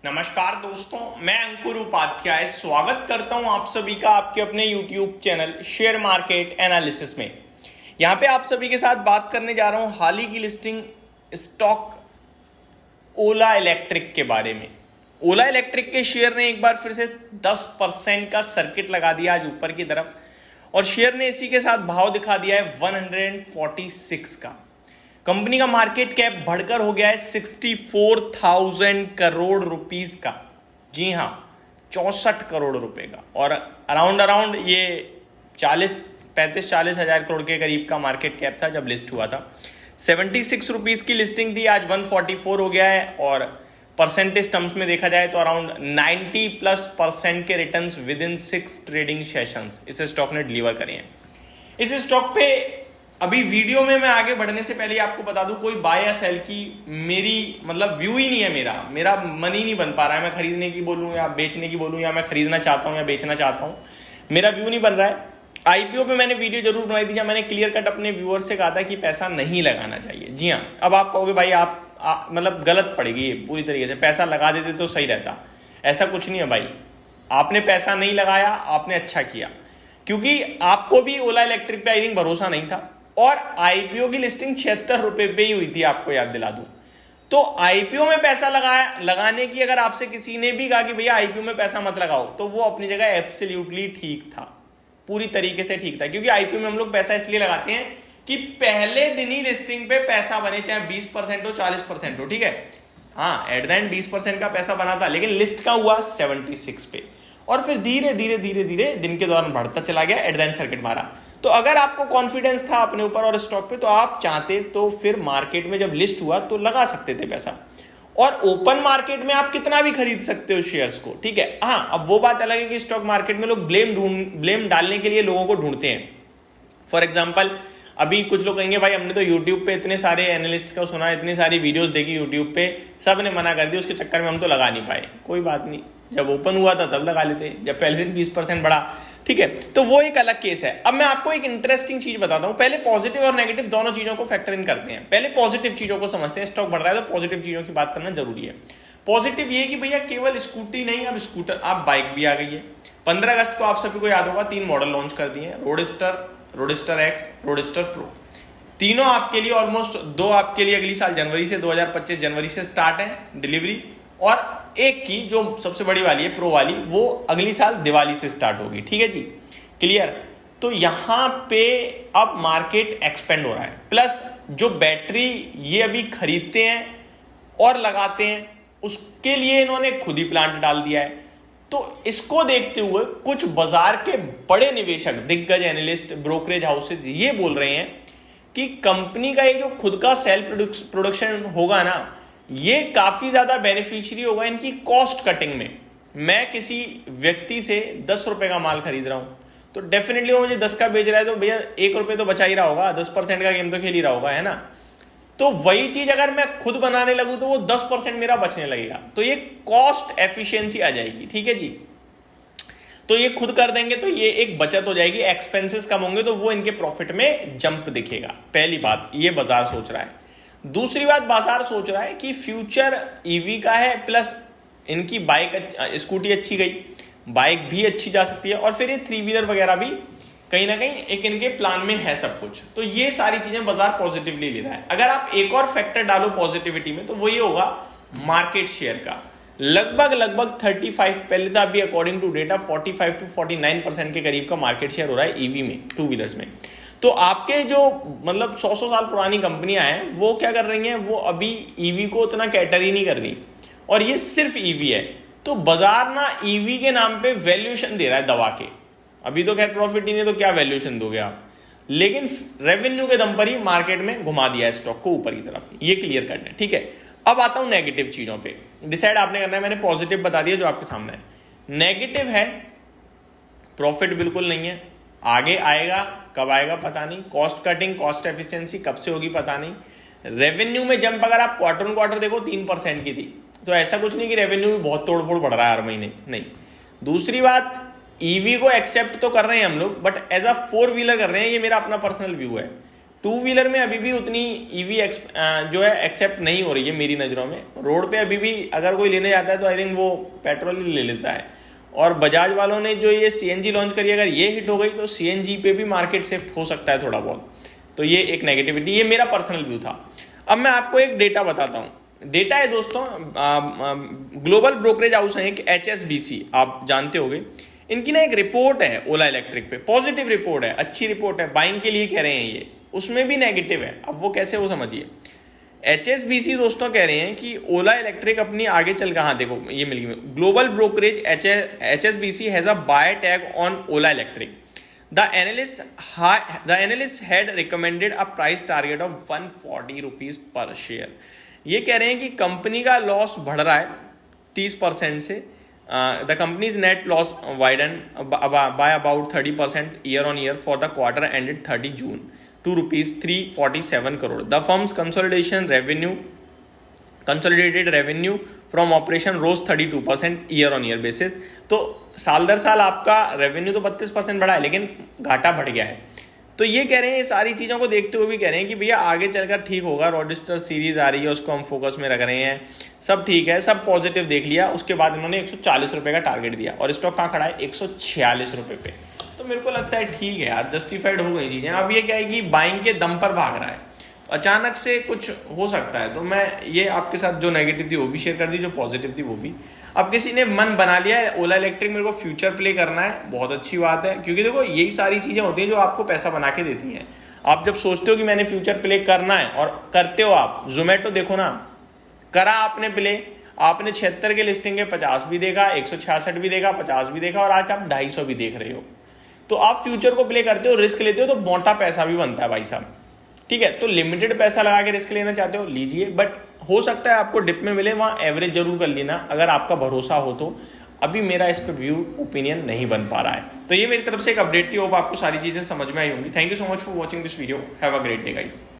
नमस्कार दोस्तों, मैं अंकुर उपाध्याय स्वागत करता हूं आप सभी का आपके अपने YouTube channel share market analysis में। यहां पे आप सभी के साथ बात करने जा रहा हूं हाल ही की लिस्टिंग स्टॉक ओला इलेक्ट्रिक के बारे में। ओला इलेक्ट्रिक के शेयर ने एक बार फिर से 10% का सर्किट लगा दिया आज ऊपर की तरफ, और शेयर ने इसी के साथ भाव दिखा दिया है 146 का। कंपनी का मार्केट कैप बढ़कर हो गया है 64,000 करोड़ रुपीस का। जी हां, 64 करोड़ रुपए का। और अराउंड ये 35-40 हजार करोड़ के करीब का मार्केट कैप था जब लिस्ट हुआ था। 76 रुपीस की लिस्टिंग थी, आज 144 हो गया है। और परसेंटेज टर्म्स में देखा जाए तो अराउंड 90+% के returns with in 6 trading sessions इस स्टॉक ने डिलीवर करे हैं। इस स्टॉक पे अभी वीडियो में मैं आगे बढ़ने से पहले आपको बता दूं, कोई बाय या सेल की मेरी व्यू ही नहीं है। मेरा मन ही नहीं बन पा रहा है। मैं खरीदने की बोलूं या बेचने की बोलूं, या मैं खरीदना चाहता हूं या बेचना चाहता हूं, मेरा व्यू नहीं बन रहा है। आईपीओ पे मैंने वीडियो जरूर बनाई थी जहां मैंने क्लियर कट अपने व्यूअर्स से कहा था कि पैसा नहीं लगाना चाहिए। जी हाँ, अब आप कहोगे भाई आप गलत पड़ेगी ये पूरी तरीके से, पैसा लगा देते तो सही रहता। ऐसा कुछ नहीं है भाई, आपने पैसा नहीं लगाया, आपने अच्छा किया, क्योंकि आपको भी ओला इलेक्ट्रिक पे आई थिंक भरोसा नहीं था। और आईपीओ की लिस्टिंग 76 रुपए पे ही हुई थी, आपको याद दिला दूं। तो आईपीओ में पैसा लगाने की अगर आपसे किसी ने भी कहा कि भैया आईपीओ में पैसा मत लगाओ, तो वो अपनी जगह एब्सोल्युटली ठीक था, पूरी तरीके से ठीक था। क्योंकि आईपीओ में हम लोग पैसा इसलिए लगाते हैं कि पहले दिन ही लिस्टिंग पे पैसा बने, चाहे 20% हो 40% हो, ठीक है। हाँ, एट द एंड 20% का पैसा बना था, लेकिन लिस्ट का हुआ 76 पे, और फिर धीरे धीरे धीरे धीरे दिन के दौरान बढ़ता चला गया, एट द एंड सर्किट मारा। तो अगर आपको कॉन्फिडेंस था अपने ऊपर और स्टॉक पे, तो आप चाहते तो फिर मार्केट में जब लिस्ट हुआ तो लगा सकते थे पैसा। और ओपन मार्केट में आप कितना भी खरीद सकते हो शेयर्स को, ठीक है। हाँ, अब वो बात अलग है कि स्टॉक मार्केट में लोग ब्लेम डालने के लिए लोगों को ढूंढते हैं। फॉर एग्जाम्पल, अभी कुछ लोग कहेंगे भाई हमने तो यूट्यूब पे इतने सारे एनालिस्ट का सुना, इतनी सारी वीडियोस देखी यूट्यूब पे, सब ने मना कर दी, उसके चक्कर में हम तो लगा नहीं पाए। कोई बात नहीं, जब ओपन हुआ था तब लगा लेते, जब पहले दिन 20% बढ़ा, ठीक है। तो वो एक अलग केस है। अब मैं आपको एक इंटरेस्टिंग चीज बताता हूं। पहले पॉजिटिव और नेगेटिव दोनों चीजों को फैक्टर इन करते हैं। पहले पॉजिटिव चीजों को समझते हैं। स्टॉक बढ़ रहा है तो पॉजिटिव चीजों की बात करना जरूरी है। पॉजिटिव ये कि भैया केवल स्कूटी नहीं, अब स्कूटर, आप बाइक भी आ गई है। 15 अगस्त को आप सभी को याद होगा 3 मॉडल लॉन्च कर दिए हैं, रोडस्टर एक्स, रोडस्टर प्रो। तीनों आपके लिए ऑलमोस्ट, 2 आपके लिए अगली साल जनवरी से, 2025 जनवरी से स्टार्ट है डिलीवरी, और एक की जो सबसे बड़ी वाली है प्रो वाली, वो अगली साल दिवाली से स्टार्ट होगी, ठीक है जी, क्लियर। तो यहां पे अब मार्केट एक्सपेंड हो रहा है। प्लस जो बैटरी ये अभी खरीदते हैं और लगाते हैं, उसके लिए इन्होंने खुद ही प्लांट डाल दिया है। तो इसको देखते हुए कुछ बाजार के बड़े निवेशक, दिग्गज एनालिस्ट, ब्रोकरेज हाउसेज ये बोल रहे हैं कि कंपनी का ये जो खुद का सेल प्रोडक्शन होगा ना, ये काफी ज्यादा बेनिफिशियरी होगा इनकी कॉस्ट कटिंग में। मैं किसी व्यक्ति से 10 रुपए का माल खरीद रहा हूं, तो डेफिनेटली वो मुझे 10 का बेच रहा है, तो भैया 1 रुपए तो बचा ही रहा होगा, 10% का गेम तो खेल ही रहा होगा, है ना। तो वही चीज अगर मैं खुद बनाने लगूं तो वो 10% मेरा बचने लगेगा, तो ये कॉस्ट एफिशिएंसी आ जाएगी, ठीक है जी। तो ये खुद कर देंगे तो ये एक बचत हो जाएगी, एक्सपेंसेस कम होंगे, तो वो इनके प्रॉफिट में जंप दिखेगा। पहली बात ये बाजार सोच रहा है। दूसरी बात, बाजार सोच रहा है कि फ्यूचर ईवी का है, प्लस इनकी बाइक, स्कूटी अच्छी गई, बाइक भी अच्छी जा सकती है, और फिर ये 3 व्हीलर वगैरह भी कहीं ना कहीं एक इनके प्लान में है सब कुछ। तो ये सारी चीजें बाजार पॉजिटिवली ले रहा है। अगर आप एक और फैक्टर डालो पॉजिटिविटी में, तो वो ये होगा मार्केट शेयर का। लगभग 35, पहले था अभी अकॉर्डिंग टू डेटा 45 to 49% के करीब का मार्केट शेयर हो रहा है ईवी में, 2 व्हीलर्स में। तो आपके जो 100 साल पुरानी कंपनियां हैं, वो क्या कर रही हैं, वो अभी ईवी को उतना कैटर ही नहीं कर रही, और ये सिर्फ ईवी है। तो बाजार ना ईवी के नाम पे वैल्यूएशन दे रहा है दबा के। अभी तो खैर प्रॉफिट ही नहीं, तो क्या वैल्यूएशन दोगे आप, लेकिन रेवेन्यू के दम पर ही मार्केट में घुमा दिया है स्टॉक को ऊपर की तरफ। ये क्लियर करना है, ठीक है। अब आता हूं नेगेटिव चीजों पे, डिसाइड आपने करना है। मैंने पॉजिटिव बता दिया जो आपके सामने है। नेगेटिव है, प्रॉफिट बिल्कुल नहीं है, आगे आएगा, कब आएगा पता नहीं। कॉस्ट कटिंग, कॉस्ट एफिशिएंसी कब से होगी पता नहीं। रेवेन्यू में जंप अगर आप क्वार्टर ऑन क्वार्टर देखो 3% की थी, तो ऐसा कुछ नहीं कि रेवेन्यू भी बहुत तोड़फोड़ बढ़ रहा है हर महीने, नहीं। दूसरी बात, ईवी को एक्सेप्ट तो कर रहे हैं हम लोग, बट एज अ 4 व्हीलर कर रहे हैं, ये मेरा अपना पर्सनल व्यू है। टू व्हीलर में अभी भी उतनी ईवी जो है एक्सेप्ट नहीं हो रही है मेरी नज़रों में। रोड पे अभी भी अगर कोई लेने जाता है तो आई थिंक वो पेट्रोल ही ले लेता है। और बजाज वालों ने जो ये CNG लॉन्च करी, अगर ये हिट हो गई तो CNG पे भी मार्केट शिफ्ट हो सकता है थोड़ा बहुत। तो ये एक नेगेटिविटी, ये मेरा पर्सनल व्यू था। अब मैं आपको एक डेटा बताता हूँ। डेटा है दोस्तों, ग्लोबल ब्रोकरेज हाउस है एक HSBC, आप जानते होंगे। इनकी ना एक रिपोर्ट है ओला इलेक्ट्रिक पे, पॉजिटिव रिपोर्ट है, अच्छी रिपोर्ट है, बाइंग के लिए कह रहे हैं ये। उसमें भी नेगेटिव है। अब वो कैसे, वो समझिए। HSBC दोस्तों कह रहे हैं कि ओला इलेक्ट्रिक अपनी आगे चल, कहाँ देखो ये मिल गई, global brokerage HSBC has a buy tag on Ola Electric. The analyst had recommended a price target of 140 rupees per share। ये कह रहे हैं कि कंपनी का लॉस बढ़ रहा है 30% से। The company's net loss widened by about 30% year on year for the quarter ended 30 June to rupees 347 crore। The firm's consolidated revenue from operation rose 32% year on year basis. तो साल दर साल आपका revenue तो 32% बढ़ा है, लेकिन घाटा बढ़ गया है। तो ये कह रहे हैं, ये सारी चीज़ों को देखते हुए भी कह रहे हैं कि भैया आगे चलकर ठीक होगा। रोडस्टर सीरीज आ रही है, उसको हम फोकस में रख रहे हैं, सब ठीक है, सब पॉजिटिव देख लिया। उसके बाद इन्होंने 140 रुपये का टारगेट दिया और स्टॉक कहाँ खड़ा है, 146 रुपये पे। तो मेरे को लगता है ठीक है यार, जस्टिफाइड हो गई चीज़ें। अब ये क्या है कि बाइंग के दम पर भाग रहा है, अचानक से कुछ हो सकता है। तो मैं ये आपके साथ जो नेगेटिव थी वो भी शेयर कर दी, जो पॉजिटिव थी वो भी। अब किसी ने मन बना लिया है ओला इलेक्ट्रिक मेरे को फ्यूचर प्ले करना है, बहुत अच्छी बात है, क्योंकि देखो यही सारी चीज़ें होती हैं जो आपको पैसा बना के देती हैं। आप जब सोचते हो कि मैंने फ्यूचर प्ले करना है और करते हो, आप जोमेटो देखो ना, करा आपने प्ले, आपने 76 के लिस्टिंग के 50 भी देखा, 166 भी देखा, 50 भी देखा, और आज आप 250 भी देख रहे हो। तो आप फ्यूचर को प्ले करते हो, रिस्क लेते हो, तो मोटा पैसा भी बनता है भाई साहब। ठीक है, तो लिमिटेड पैसा लगा के रिस्क लेना चाहते हो लीजिए, बट हो सकता है आपको डिप में मिले, वहाँ एवरेज जरूर कर लेना अगर आपका भरोसा हो तो। अभी मेरा इस पर व्यू ओपिनियन नहीं बन पा रहा है। तो ये मेरी तरफ से एक अपडेट थी, होप आपको सारी चीज़ें समझ में आई होंगी। Thank you so much for watching this video. Have a great day guys.